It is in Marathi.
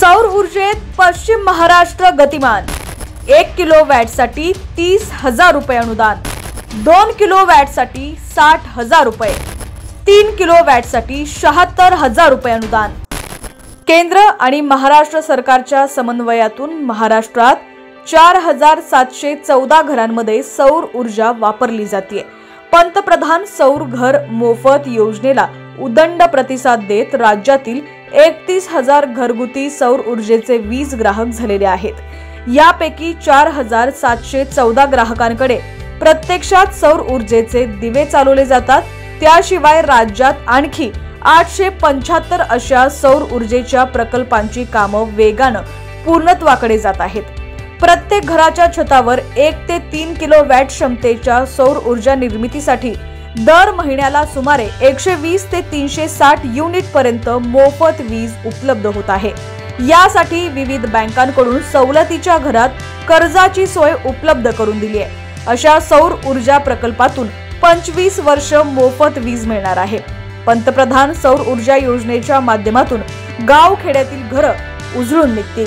सौर ऊर्जेत पश्चिम महाराष्ट्र गतिमान। 1 किलोवॅटसाठी 30,000 रुपये अनुदान, 2 किलोवॅटसाठी 60,000 रुपये, 3 किलोवॅटसाठी 76,000 रुपये अनुदान। केंद्र आणि महाराष्ट्र सरकारच्या समन्वयातून महाराष्ट्रात 4,714 घरांमध्ये सौर ऊर्जा वापरली जाते। पंतप्रधान सौर घर मोफत योजनेला उदंड प्रतिसाद देत राज्यातील 31,000 घरगुती सौर ऊर्जेचे वीज ग्राहक झालेले आहेत। यापैकी 4,714 ग्राहकांकडे प्रत्यक्षात सौर ऊर्जेचे दिवे चालवले जातात। त्याशिवाय राज्यात आणखी 875 अशा सौर ऊर्जेच्या प्रकल्पांची कामं वेगानं पूर्णत्वाकडे जात आहेत। प्रत्येक घराच्या छतावर 1 ते 3 किलोवॅट क्षमतेच्या सौर ऊर्जा निर्मितीसाठी दर महिन्याला सुमारे 120 ते 360 युनिट पर्यंत मोफत वीज उपलब्ध होत आहे। यासाठी विविध बँकांकडून सवलतीच्या घरात कर्जाची सोय उपलब्ध करून दिली आहे। अशा सौर ऊर्जा प्रकल्पातून 25 वर्ष मोफत वीज मिळणार आहे। पंतप्रधान सौर ऊर्जा योजनेच्या माध्यमातून गाव खेड्यातील घरं उजळून निघतील।